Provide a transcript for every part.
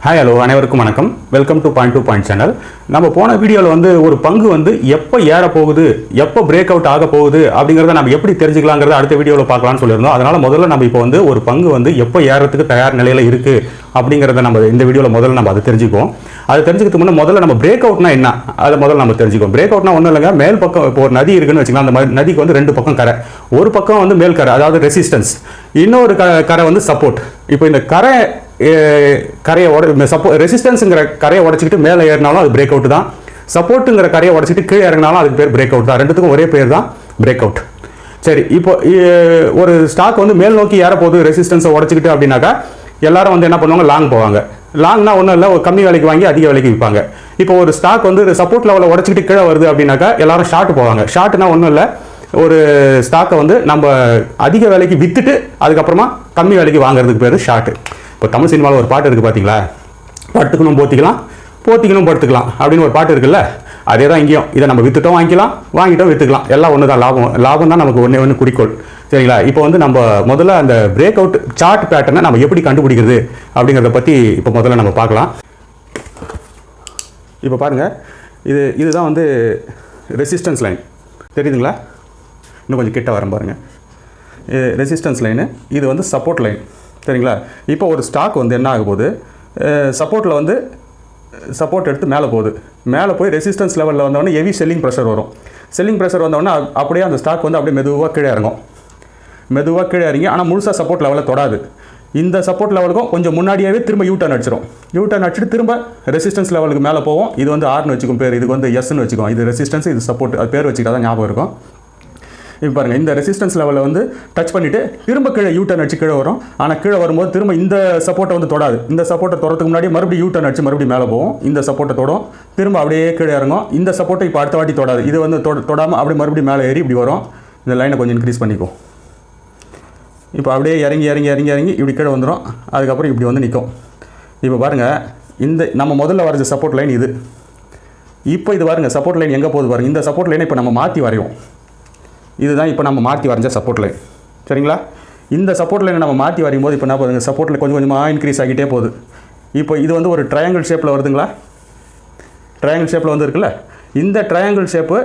Hi hello அனைவருக்கும் வணக்கம். Welcome to point to point channel. நம்ம போன வீடியோவில் வந்து ஒரு பங்கு வந்து எப்போ ஏற போகுது, எப்போ பிரேக் அவுட் ஆக போகுது அப்படிங்கிறத நம்ம எப்படி தெரிஞ்சுக்கலாங்கிறத அடுத்த வீடியோவில் பார்க்கலாம்னு சொல்லியிருந்தோம். அதனால் முதல்ல நம்ம இப்போ வந்து ஒரு பங்கு வந்து எப்போ ஏறத்துக்கு தயார் நிலையில் இருக்குது அப்படிங்கிறத நம்ம இந்த வீடியோவில் முதல்ல நம்ம அதை தெரிஞ்சுக்குவோம். அதை தெரிஞ்சுக்கிறதுக்கு முன்னே முதல்ல நம்ம பிரேக் அவுட்னா என்ன அதை முதல்ல நம்ம தெரிஞ்சுக்குவோம். பிரேக் அவுட்னா ஒன்றும் இல்லைங்க, மேல் பக்கம் இப்போ ஒரு நதி இருக்குன்னு வச்சுக்கலாம். அந்த மாதிரி நதிக்கு வந்து ரெண்டு பக்கம் கரை, ஒரு பக்கம் வந்து மேல் கரை அதாவது ரெசிஸ்டன்ஸ், இன்னொரு கரை வந்து சப்போர்ட். இப்போ இந்த கரையை ரெசிஸ்டன்ஸுங்கிற கரையை உடச்சிக்கிட்டு மேலே ஏறினாலும் அது பிரேக் அவுட் தான், சப்போர்ட்டுங்கிற கரையை உடச்சிட்டு கீழே இறங்கினாலும் அதுக்கு பேர் பிரேக் அவுட் தான். ரெண்டுத்துக்கும் ஒரே பேர் தான் பிரேக் அவுட். சரி, இப்போ ஒரு ஸ்டாக் வந்து மேல் நோக்கி ஏற போகுது ரெசிஸ்டன்ஸை உடச்சிக்கிட்டு அப்படின்னாக்கா எல்லாரும் வந்து என்ன பண்ணுவாங்க, லாங் போவாங்க. லாங்னா ஒன்றும் இல்லை, ஒரு கம்மி விலைக்கு வாங்கி அதிக விலைக்கு விற்பாங்க. இப்போ ஒரு ஸ்டாக் வந்து சப்போர்ட் லெவலில் உடச்சிக்கிட்டு கீழே வருது அப்படின்னாக்கா எல்லாரும் ஷார்ட் போவாங்க. ஷார்ட்னா ஒன்றும் இல்லை, ஒரு ஸ்டாக்கை வந்து நம்ம அதிக விலைக்கு விற்றுட்டு அதுக்கப்புறமா கம்மி விலைக்கு வாங்குறதுக்கு பேர் ஷார்ட். இப்போ தமிழ் சினிமாவில் ஒரு பாட்டு இருக்குது பார்த்தீங்களா, படுத்துக்கணும் போத்திக்கலாம், போத்திக்கணும் படுத்துக்கலாம் அப்படின்னு ஒரு பாட்டு இருக்குல்ல, அதே தான் இங்கேயும். இதை நம்ம விற்றுட்டோம் வாங்கிக்கலாம், வாங்கிட்டோம் விற்றுக்கலாம், எல்லாம் ஒன்று தான். லாபம் தான் நமக்கு ஒன்று குறிக்கோள். சரிங்களா? இப்போ வந்து நம்ம முதல்ல அந்த பிரேக் அவுட் சார்ட் பேட்டர்னை நம்ம எப்படி கண்டுபிடிக்கிறது அப்படிங்கிறத பற்றி இப்போ முதல்ல நம்ம பார்க்கலாம். இப்போ பாருங்கள், இதுதான் வந்து ரெசிஸ்டன்ஸ் லைன், தெரியுதுங்களா? இன்னும் கொஞ்சம் கிட்ட வரேன் பாருங்கள். ரெசிஸ்டன்ஸ் லைனு, இது வந்து சப்போர்ட் லைன். சரிங்களா? இப்போ ஒரு ஸ்டாக் வந்து என்ன ஆக போகுது, சப்போர்ட்டில் வந்து சப்போர்ட் எடுத்து மேலே போகுது. மேலே போய் ரெசிஸ்டன்ஸ் லெவலில் வந்தவொடனே ஹெவி செல்லிங் ப்ரெஷர் வரும். செல்லிங் ப்ரெஷர் வந்தவொடனே அப்படியே அந்த ஸ்டாக் வந்து அப்படியே மெதுவாக கீழே இறங்கும். மெதுவாக கீழே இறங்கி ஆனால் முழுசாக சப்போர்ட் லெவலில் தொடாது. இந்த சப்போர்ட் லெவலுக்கும் கொஞ்சம் முன்னாடியாகவே திரும்ப யூட்டர்ன் அடிச்சிடும். யூட்டர்ன் அடிச்சுட்டு திரும்ப ரெசிஸ்டன்ஸ் லெவலுக்கு மேலே போவோம். இது வந்து ஆர்னு வச்சுக்கும் பேர், இதுக்கு வந்து எஸ்ன்னு வச்சுக்கோம். இது ரெசிஸ்டன்ஸ், இது சப்போர்ட், அது பேர் வச்சுக்கிட்டா தான் ஞாபகம் இருக்கும். இப்போ பாருங்கள், இந்த ரெசிஸ்டன்ஸ் லெவலில் வந்து டச் பண்ணிவிட்டு திரும்ப கீழே யூட்டர்ன் அடிச்சு கீழே வரும். ஆனால் கீழே வரும்போது திரும்ப இந்த சப்போர்ட்டை வந்து தொடாது. இந்த சப்போர்ட்டை தொடறதுக்கு முன்னாடி மறுபடியும் யூட்டர்ன் அடிச்சு மறுபடியும் மேலே போகும். இந்த சப்போர்ட்டை தொடும், திரும்ப அப்படியே கீழே இறங்கும். இந்த சப்போர்ட்டை இப்போ அடுத்த வாட்டி தொடாது. இது வந்து தொடாமல் அப்படி மறுபடியும் மேலே ஏறி இப்படி வரும். இந்த லைனை கொஞ்சம் இன்க்ரீஸ் பண்ணிக்கும். இப்போ அப்படியே இறங்கி இறங்கி இறங்கி இறங்கி இப்படி கீழே வந்துடும். அதுக்கப்புறம் இப்படி வந்து நிற்கும். இப்போ பாருங்கள், இந்த நம்ம முதல்ல வரைஞ்ச சப்போர்ட் லைன் இது. இப்போ இது பாருங்கள், சப்போர்ட் லைன் எங்கே போகுது பாருங்கள். இந்த சப்போர்ட் லைனை இப்போ நம்ம மாற்றி வரைவோம். இதுதான் இப்போ நம்ம மாற்றி வரைஞ்ச சப்போர்ட் லைன். சரிங்களா? இந்த சப்போர்ட் லைனை நம்ம மாற்றி வரையும் போது இப்போ என்ன போகுதுங்க, சப்போர்ட்டில் கொஞ்சம் கொஞ்சமாக இன்க்ரீஸ் ஆகிட்டே போகுது. இப்போ இது வந்து ஒரு ட்ரையாங்கிள் ஷேப்பில் வருதுங்களா? ட்ரையாங்கிள் ஷேப்பில் வந்து இருக்குல்ல, இந்த ட்ரையாங்கிள் ஷேப்பு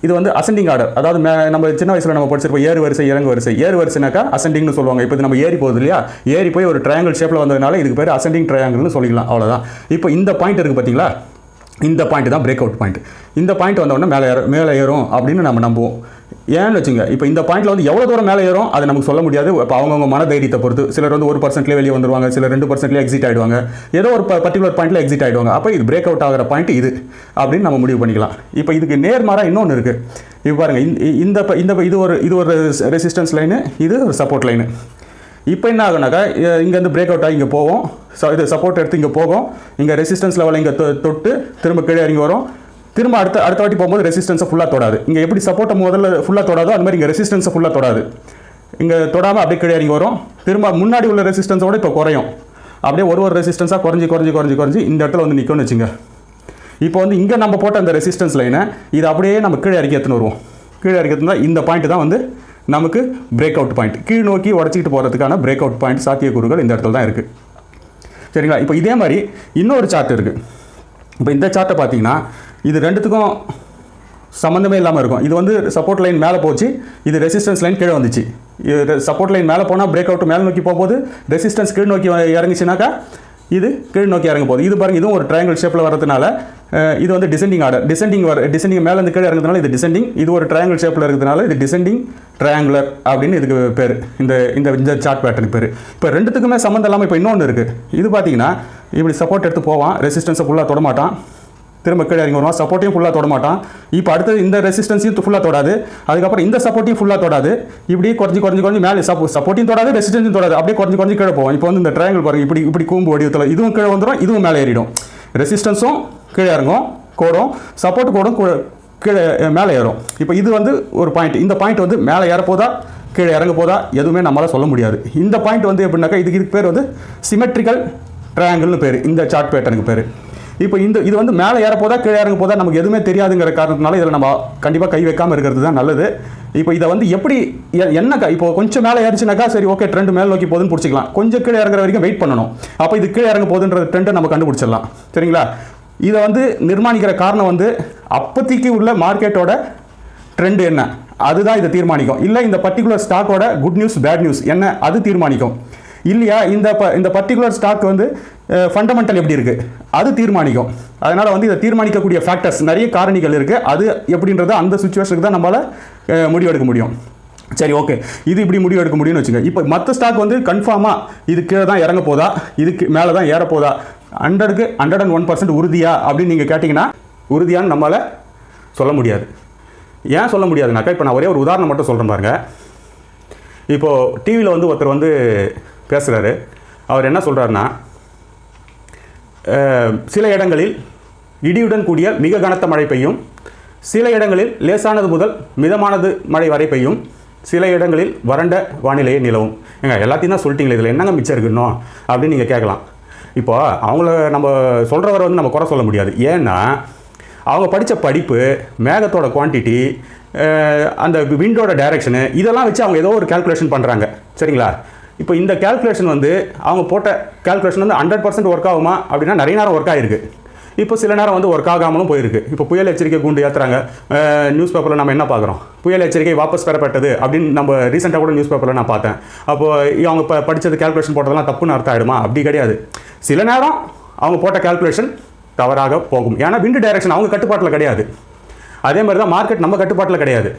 இது வந்து அசெண்டிங் ஆர்டர். அதாவது நம்ம சின்ன வயசில் நம்ம படிச்சிருப்போம் ஏறு வரிசை இறங்கு வரிசை. ஏறு வரிசைனாக்கா அசெண்டிங்னு சொல்லுவாங்க. இப்போ இது நம்ம ஏறி போகுது இல்லையா, ஏறி போய் ஒரு ட்ரையாங்கிள் ஷேப்பில் வந்ததுனால இதுக்கு பேர் அசெண்டிங் ட்ரையாங்கிள்னு சொல்லிக்கலாம். அவ்வளோதான். இப்போ இந்த பாயிண்ட் இருக்குது பார்த்தீங்களா, இந்த பாயிண்ட் தான் பிரேக் அவுட் பாயிண்ட். இந்த பாயிண்ட் வந்தோடனே மேலே ஏறும் அப்படின்னு நம்ம நம்புவோம். ஏன்னு வச்சுங்க, இப்போ இந்த பாயிண்ட்டில் வந்து எவ்வளோ தூரம் மேலே ஏறும் அதை நமக்கு சொல்ல முடியாது. இப்போ அவங்கவுங்க மன தைரியத்தை பொறுத்து சிலர் வந்து 1% வெளியே வந்துருவாங்க, சிலர் 2% எக்ஸிட் ஆகிடுவாங்க, ஏதோ ஒரு பர்டிகுலர் பாயிண்ட்டில் எக்ஸிட் ஆகிடுவாங்க. அப்போ இது பிரேக் அவுட் ஆகிற பாயிண்ட் இது அப்படின்னு நம்ம முடிவு பண்ணிக்கலாம். இப்போ இதுக்கு நேர்மாறாக இன்னொன்று இருக்குது. இப்போ பாருங்கள், இது ஒரு ரெசிஸ்டன்ஸ் லைனு, இது ஒரு சப்போர்ட் லைனு. இப்போ என்ன ஆகுனாக்கா, இங்கேருந்து பிரேக் அவுட் ஆகி இங்கே போவோம், இது சப்போர்ட் எடுத்து இங்கே போகும், இங்கே ரெசிஸ்டன்ஸ் லெவலில் இங்கே தொட்டு திரும்ப கீழே இறங்கி வரும். திரும்ப அடுத்த வாட்டி போகும்போது ரெசிஸ்டன்ஸை ஃபுல்லாக தொடாது. இங்கே எப்படி சப்போர்ட்டை முதல்ல ஃபுல்லாக தொடாதோ அது மாதிரி இங்கே ரெசிஸ்டன்ஸை ஃபுல்லாக தொடாது. இங்கே தொடாமல் அப்படியே கீழே இறங்கி வரும். திரும்ப முன்னாடி உள்ள ரெசிஸ்டன்ஸோட இப்போ குறையும். அப்படியே ஒரு ரெசிஸ்டன்ஸாக குறைஞ்சி இந்த இடத்துல வந்து நிற்கும்னு வச்சுங்க. இப்போ வந்து இங்கே நம்ம போட்ட அந்த ரெசிஸ்டன்ஸ் லைனை இது அப்படியே நம்ம கீழே இறக்கி எடுத்துன்னு வருவோம். கீழே இறக்கி எடுத்துனா இந்த பாயிண்ட் தான் வந்து நமக்கு பிரேக் அவுட் பாயிண்ட். கீழ் நோக்கி உடச்சிக்கிட்டு போகிறதுக்கான பிரேக் அவுட் பாயிண்ட் சாத்தியக்கூறுகள் இந்த இடத்துல தான் இருக்குது. சரிங்களா? இப்போ இதே மாதிரி இன்னொரு சார்ட் இருக்குது. இப்போ இந்த சார்ட்டை பார்த்தீங்கன்னா இது ரெண்டுத்துக்கும் சம்மந்தமே இல்லாமல் இருக்கும். இது வந்து சப்போர்ட் லைன் மேலே போச்சு, இது ரெசிஸ்டன்ஸ் லைன் கீழே வந்துச்சு. சப்போர்ட் லைன் மேலே போனால் பிரேக் அவுட் மேலே நோக்கி போகும்போது, ரெசிஸ்டன்ஸ் கீழ் நோக்கி இறங்கிச்சுனாக்கா இது கீழ் நோக்கி இறங்க போகுது. இது பாருங்கள், இதுவும் ஒரு ட்ரையாங்கிள் ஷேப்பில் வரதுனால இது வந்து டிசெண்டிங் ஆர்டர். டிசெண்டிங் மேலே இருந்து கீழே இறங்குறதுனால இது டிசெண்டிங். இது ஒரு ட்ரையாங்கிள் ஷேப்பில் இருக்கிறதுனால இது டிசெண்டிங் ட்ரையாங்குலர் அப்படின்னு இதுக்கு பேர். இந்த சார்ட் பேட்டர்னுக்கு பேர். இப்போ ரெண்டுத்துக்குமே சம்மந்தம் இல்லாமல் இப்போ இன்னொன்று இருக்குது. இது பார்த்தீங்கன்னா இப்படி சப்போர்ட் எடுத்து போவான், ரெசிஸ்டன்ஸை ஃபுல்லாக தொட மாட்டான், திரும்ப கீழே இறங்கி வருவான், சப்போர்ட்டையும் ஃபுல்லாக தொட மாட்டான். இப்போ அடுத்தது இந்த ரெசிஸ்டன்ஸையும் ஃபுல்லாக தொடாது, அதுக்கப்புறம் இந்த சப்போர்ட்டையும் ஃபுல்லாக தொடாது. இப்படி குறைஞ்சி மேலே சப்போர்ட்டையும் தொடாது, ரெசிஸ்டன்ஸையும் தொடாது, அப்படியே குறைஞ்சி கீழே போவோம். இப்போ வந்து இந்த ட்ரையாங்கிள் பாருங்கள், இப்படி கூம்பு வடிவத்தில் இதுவும் கீழே வந்துடும், இதுவும் மேலே ஏறிடும். ரெசிஸ்டன்ஸும் கீழே இறங்கும், கோடும், சப்போர்ட் கோடும் கீழே மேலே ஏறும். இப்போ இது வந்து ஒரு பாயிண்ட். இந்த பாயிண்ட் வந்து மேலே ஏறப்போதா கீழே இறங்க போதா எதுவுமே நம்மளால் சொல்ல முடியாது. இந்த பாயிண்ட் வந்து எப்படின்னாக்கா இதுக்கு பேர் வந்து சிமெட்ரிக்கல் ட்ரையாங்கிள்னு பேர், இந்த சார்ட் பேட்டர்னுக்கு பேர். இப்போ இது வந்து மேலே ஏற போதா கீழே இறங்க போதா நமக்கு எதுவுமே தெரியாதுங்கிற காரணத்தினால இதில் நம்ம கண்டிப்பாக கை வைக்காமல் இருக்கிறது தான் நல்லது. இப்போ இதை வந்து எப்படி என்னக்கா இப்போ கொஞ்சம் மேலே ஏறிச்சுனாக்கா சரி ஓகே ட்ரெண்ட் மேலே நோக்கி போகுதுன்னு பிடிச்சிக்கலாம். கொஞ்சம் கீழே இறங்குற வரைக்கும் வெயிட் பண்ணணும். அப்போ இது கீழே இறங்க போகுதுன்ற ட்ரெண்டை நம்ம கண்டுபிடிச்சிடலாம். சரிங்களா? இதை வந்து நிர்மாணிக்கிற காரணம் வந்து அப்போதைக்கு உள்ள மார்க்கெட்டோட ட்ரெண்ட் என்ன அதுதான் இதை தீர்மானிக்கும். இல்லை இந்த பர்டிகுலர் ஸ்டாக்கோட குட் நியூஸ் பேட் நியூஸ் என்ன அது தீர்மானிக்கும். இல்லையா இந்த பர்டிகுலர் ஸ்டாக் வந்து ஃபண்டமெண்டல் எப்படி இருக்குது அது தீர்மானிக்கும். அதனால் வந்து இதை தீர்மானிக்கக்கூடிய ஃபேக்டர்ஸ் நிறைய காரணிகள் இருக்குது. அது எப்படின்றத அந்த சுச்சுவேஷனுக்கு தான் நம்மளால் முடிவெடுக்க முடியும். சரி ஓகே, இது இப்படி முடிவெடுக்க முடியும்னு வச்சுக்கோங்க. இப்போ மற்ற ஸ்டாக் வந்து கன்ஃபார்மாக இது கீழே தான் இறங்க போதா இதுக்கு மேலே தான் ஏற போதா 100க்கு 101% உறுதியா அப்படின்னு நீங்கள் கேட்டிங்கன்னா உறுதியான்னு நம்மளால் சொல்ல முடியாது. ஏன் சொல்ல முடியாதுனாக்கா இப்போ நான் ஒரே ஒரு உதாரணம் மட்டும் சொல்கிறேன் பாருங்க. இப்போது டிவியில் வந்து ஒருத்தர் வந்து பேசுகிறாரு. அவர் என்ன சொல்கிறாருன்னா, சில இடங்களில் இடியுடன் கூடிய மிக கனத்த மழை பெய்யும், சில இடங்களில் லேசானது முதல் மிதமானது மழை வரை பெய்யும், சில இடங்களில் வறண்ட வானிலையே நிலவும். ஏங்க எல்லாத்தையும் தான் சொல்லிட்டீங்களே, இதில் என்னங்க மிச்சம் இருக்குன்னோ அப்படின்னு நீங்கள் கேட்கலாம். இப்போ அவங்கள நம்ம சொல்கிறவரை வந்து நம்ம குறை சொல்ல முடியாது. ஏன்னா அவங்க படித்த படிப்பு, மேகத்தோட குவான்டிட்டி, அந்த விண்டோட டைரக்ஷனு இதெல்லாம் வச்சு அவங்க ஏதோ ஒரு கால்குலேஷன் பண்ணுறாங்க. சரிங்களா? இப்போ இந்த கால்குலேஷன் வந்து அவங்க போட்ட கால்குலேஷன் வந்து 100% ஒர்க் ஆகுமா அப்படின்னா நிறைய நேரம் ஒர்க் ஆகிருக்கு. இப்போ சில நேரம் வந்து ஒர்க் ஆகாமலும் போயிருக்கு. இப்போ புயல் எச்சரிக்கை கூண்டு ஏற்றுறாங்க. நியூஸ் பேப்பரில் நம்ம என்ன பார்க்குறோம், புயல் எச்சரிக்கை வாபஸ் பெறப்பட்டது அப்படின்னு நம்ம ரீசெண்டாக கூட நியூஸ் பேப்பரில் நான் பார்த்தேன். அப்போது அவங்க படித்தது கால்குலேஷன் போட்டதெல்லாம் தப்புன்னு அர்த்தம் ஆகிடுமா? அப்படி கிடையாது. சில நேரம் அவங்க போட்ட கால்குலேஷன் தவறாக போகும். ஏன்னா விண்டு டைரக்ஷன் அவங்க கட்டுப்பாட்டில் கிடையாது. அதே மாதிரி தான் மார்க்கெட் நம்ம கட்டுப்பாட்டில் கிடையாது.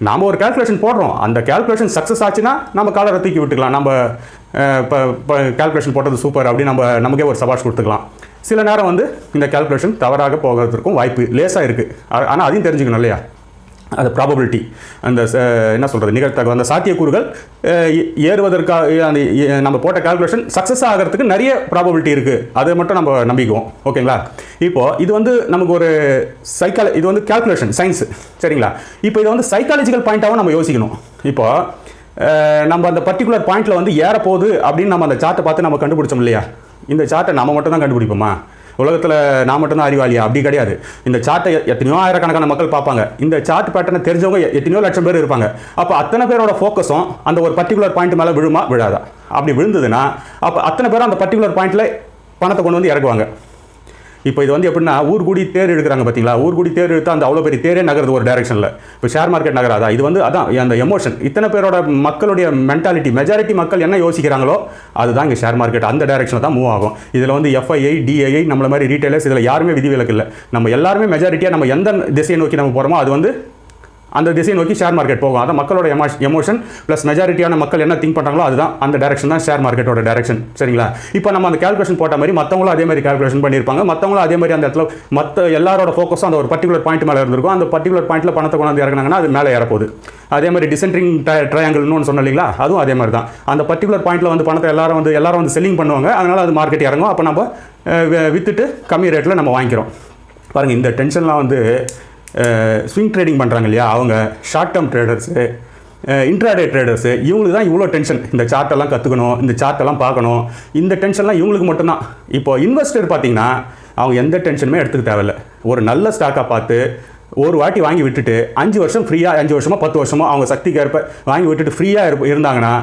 நாம் ஒரு கால்குலேஷன் போடுறோம், அந்த கால்குலேஷன் சக்ஸஸ் ஆச்சுன்னா நம்ம காலரை தூக்கி விட்டுக்கலாம். நம்ம இப்போ கால்குலேஷன் போட்டது சூப்பர் அப்படின்னு நமக்கே ஒரு சபாஷ் கொடுத்துக்கலாம். சில நேரம் வந்து இந்த கால்குலேஷன் தவறாக போகிறதுக்கும் வாய்ப்பு லேசாக இருக்குது. ஆனால் அதையும் தெரிஞ்சுக்கணும் இல்லையா? அது ப்ராபபிலிட்டி, அந்த என்ன சொல்கிறது, நிகழ்த்தக அந்த சாத்தியக்கூறுகள் ஏறுவதற்காக அந்த நம்ம போட்ட கால்குலேஷன் சக்ஸஸ் ஆகிறதுக்கு நிறைய ப்ராபபிலிட்டி இருக்குது. அதை மட்டும் நம்ம நம்பிக்குவோம். ஓகேங்களா? இப்போது இது வந்து நமக்கு ஒரு இது வந்து கால்குலேஷன் சயின்ஸு. சரிங்களா? இப்போ இதை வந்து சைக்காலஜிக்கல் பாயிண்ட்டாகவும் நம்ம யோசிக்கணும். இப்போது நம்ம அந்த பர்டிகுலர் பாயிண்ட்டில் வந்து ஏறப்போகுது அப்படின்னு நம்ம அந்த சார்ட்டை பார்த்து நம்ம கண்டுபிடிச்சோம் இல்லையா? இந்த சார்ட்டை நம்ம மட்டும் தான் கண்டுபிடிப்போமா? உலகத்தில் நான் மட்டும்தான் அறிவாளியா? அப்படி கிடையாது. இந்த சார்ட்டை எத்தனையோ ஆயிரக்கணக்கான மக்கள் பார்ப்பாங்க. இந்த சார்ட் பேட்டர்னை தெரிஞ்சவங்க எத்தனையோ லட்சம் பேர் இருப்பாங்க. அப்போ அத்தனை பேரோட ஃபோக்கஸும் அந்த ஒரு பர்டிகுலர் பாயிண்ட் மேலே விழுமா விழாதா? அப்படி விழுந்ததுன்னா அப்போ அத்தனை பேரும் அந்த பர்டிகுலர் பாயிண்ட்டில் பணத்தை கொண்டு வந்து இறக்குவாங்க. இப்போ இது வந்து எப்படின்னா ஊர் கூடி தேர் எடுக்கிறாங்க பார்த்தீங்களா? ஊர் கூடி தேர் எடுத்தால் அந்த அவ்வளோ பெரிய தேரே நகருது ஒரு டைரக்ஷனில். இப்போ ஷேர் மார்க்கெட் நகராதா? இது வந்து அதான் அந்த எமோஷன். இத்தனை பேரோட மக்களுடைய மென்டாலிட்டி, மெஜாரிட்டி மக்கள் என்ன யோசிக்கிறாங்களோ அதுதான் இங்கே ஷேர் மார்க்கெட் அந்த டைரக்ஷனில் தான் மூவ் ஆகும். இதில் வந்து எஃப்ஐஐ, டிஐஐ நம்மள மாதிரி ரீட்டைலர்ஸ் இதில் யாருமே விதிவிலக்கு இல்லை. நம்ம எல்லாருமே மெஜாரிட்டியாக நம்ம எந்த திசையை நோக்கி நம்ம போகிறோமோ அது வந்து அந்த திசையை நோக்கி ஷேர் மார்க்கெட் போகும். அதான் மக்களோட எமோஷன் ப்ளஸ் மெஜாரிட்டியான மக்கள் என்ன திங்க் பண்ணுறாங்களோ அதுதான் அந்த டைரக்ஷன் தான் ஷேர் மார்க்கெட்டோட டைரக்ஷன். சரிங்களா? இப்போ நம்ம அந்த கால்குலேஷன் போட்ட மாதிரி மற்றவங்களும் அதே மாதிரி கால்குலேஷன் பண்ணியிருப்பாங்க. மற்றவங்களும் அதே மாதிரி அந்த இடத்துல மற்ற எல்லாரோட ஃபோக்கஸும் அந்த ஒரு பர்டிகுலர் பாயிண்ட் மேலே இருந்திருக்கும். அந்த பர்டிகுலர் பாயிண்ட்டில் பணத்தை கொண்டாந்து இறங்கினாங்கன்னா அது மேலே ஏறப்போகுது. அதே மாதிரி டிசென்ட்ரிங் ட்ரையாங்கிள்னு ஒன்று சொன்னோம் இல்லைங்களா? அதுவும் அதே மாதிரி தான். அந்த பர்டிகுலர் பாயிண்ட்டில் வந்து பணத்தை எல்லாரும் வந்து செல்லிங் பண்ணுவாங்க. அதனால் அது மார்க்கெட் இறங்கும். அப்போ நம்ம விற்றுட்டு கம்மி ரேட்டில் நம்ம வாங்கிக்கிறோம். பாருங்கள், இந்த டென்ஷன்லாம் வந்து ஸ்விங் ட்ரேடிங் பண்ணுறாங்க இல்லையா, அவங்க short term traders, intraday traders, இவங்களுக்கு தான் இவ்வளோ டென்ஷன். இந்த சார்ட்டெல்லாம் கற்றுக்கணும், இந்த சார்ட்டெல்லாம் பார்க்கணும், இந்த டென்ஷன்லாம் இவங்களுக்கு மட்டும்தான். இப்போ இன்வெஸ்டர் பார்த்தீங்கன்னா அவங்க எந்த டென்ஷனுமே எடுத்துக்க தேவையில்லை. ஒரு நல்ல ஸ்டாக்காக பார்த்து ஒரு வாட்டி வாங்கி விட்டுட்டு 5 வருஷம் ஃப்ரீயாக, 5 வருஷமோ 10 வருஷமோ அவங்க சக்திக்கு ஏற்ப வாங்கி விட்டுட்டு ஃப்ரீயாக இருந்தாங்கன்னா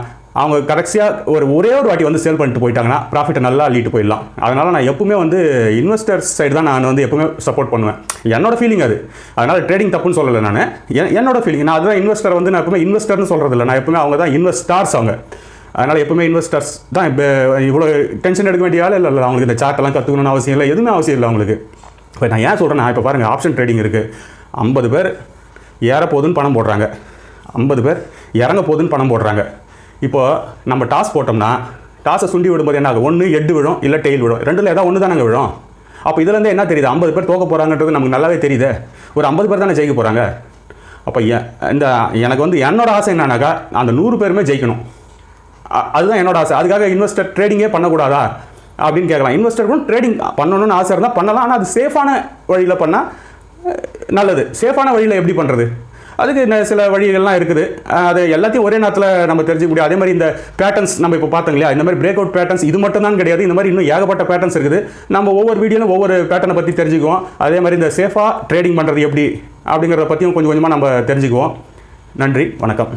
அவங்க கடைசியாக ஒரே ஒரு வாட்டி வந்து சேல் பண்ணிட்டு போயிட்டாங்கன்னா ப்ராஃபிட்டை நல்லா அள்ளிட்டு போயிடலாம். அதனால் நான் எப்பவுமே வந்து இன்வெஸ்டர்ஸ் சைடு தான் நான் வந்து எப்பவுமே சப்போர்ட் பண்ணுவேன். என்னோட ஃபீலிங் அது. அதனால் ட்ரேடிங் தப்புன்னு சொல்லலை நான். என்னோட ஃபீலிங். நான் அதுதான் இன்வெஸ்டர் வந்து நான் எப்பவுமே இன்வெஸ்டர்னு சொல்கிறதில்ல. நான் எப்பவுமே அவங்க தான் இன்வெஸ்டார்ஸ் அவங்க. அதனால் எப்பவுமே இன்வெஸ்டர்ஸ் தான். இப்போ இவ்வளோ டென்ஷன் எடுக்க வேண்டிய ஆள் இல்லை. அவங்களுக்கு இந்த சார்ட்டெல்லாம் கற்றுக்கணும்னு அவசியம் இல்லை, எதுவுமே அவசியம் இல்லை அவங்களுக்கு. இப்போ நான் ஏன் சொல்கிறேன்னா, இப்போ பாருங்கள், ஆப்ஷன் ட்ரேடிங் இருக்குது. 50 பேர் ஏற போகுதுன்னு பணம் போடுறாங்க, 50 பேர் இறங்க போகுதுன்னு பணம் போடுறாங்க. இப்போது நம்ம டாஸ் போட்டோம்னா டாஸை சுண்டி விடும்போது என்ன ஆகும்? ஒன்று ஹெட் விழும், இல்லை டெயில் விழும். ரெண்டில் ஏதாவது ஒன்று தானே விழும். அப்போ இதுலேருந்து என்ன தெரியுது? 50 பேர் தோக்க போகிறாங்கன்றது நமக்கு நல்லாவே தெரியுது. ஒரு 50 பேர் தானே ஜெயிக்க போகிறாங்க. அப்போ எனக்கு வந்து என்னோட ஆசை என்னன்னாக்கா அந்த 100 பேருமே ஜெயிக்கணும். அதுதான் என்னோட ஆசை. அதுக்காக இன்வெஸ்டர் ட்ரேடிங்கே பண்ணக்கூடாதா அப்படின்னு கேட்கலாம். இன்வெஸ்டருக்கும் ட்ரேடிங் பண்ணணும்னு ஆசை இருந்தால் பண்ணலாம். ஆனால் அது சேஃபான வழியில் பண்ணால் நல்லது. சேஃபான வழியில் எப்படி பண்ணுறது? அதுக்கு சில வழிகள்லாம் இருக்குது. அது எல்லாத்தையும் ஒரே நேரத்தில் நம்ம தெரிஞ்சுக்க முடியும். அதே மாதிரி இந்த பேட்டர்ன்ஸ் நம்ம இப்போ பார்த்தோம் இல்லையா, இந்த மாதிரி பிரேக் அவுட் பேட்டர்ன்ஸ் இது மட்டும் தான் கிடையாது, இந்த மாதிரி இன்னும் ஏகப்பட்ட பேட்டர்ன்ஸ் இருக்குது. நம்ம ஒவ்வொரு வீடியோலும் ஒவ்வொரு பேட்டர்னை பற்றி தெரிஞ்சுக்குவோம். அதே மாதிரி இந்த சேஃபாக ட்ரேடிங் பண்ணுறது எப்படி அப்படிங்கிறத பற்றியும் கொஞ்சம் கொஞ்சமாக நம்ம தெரிஞ்சுக்குவோம். நன்றி, வணக்கம்.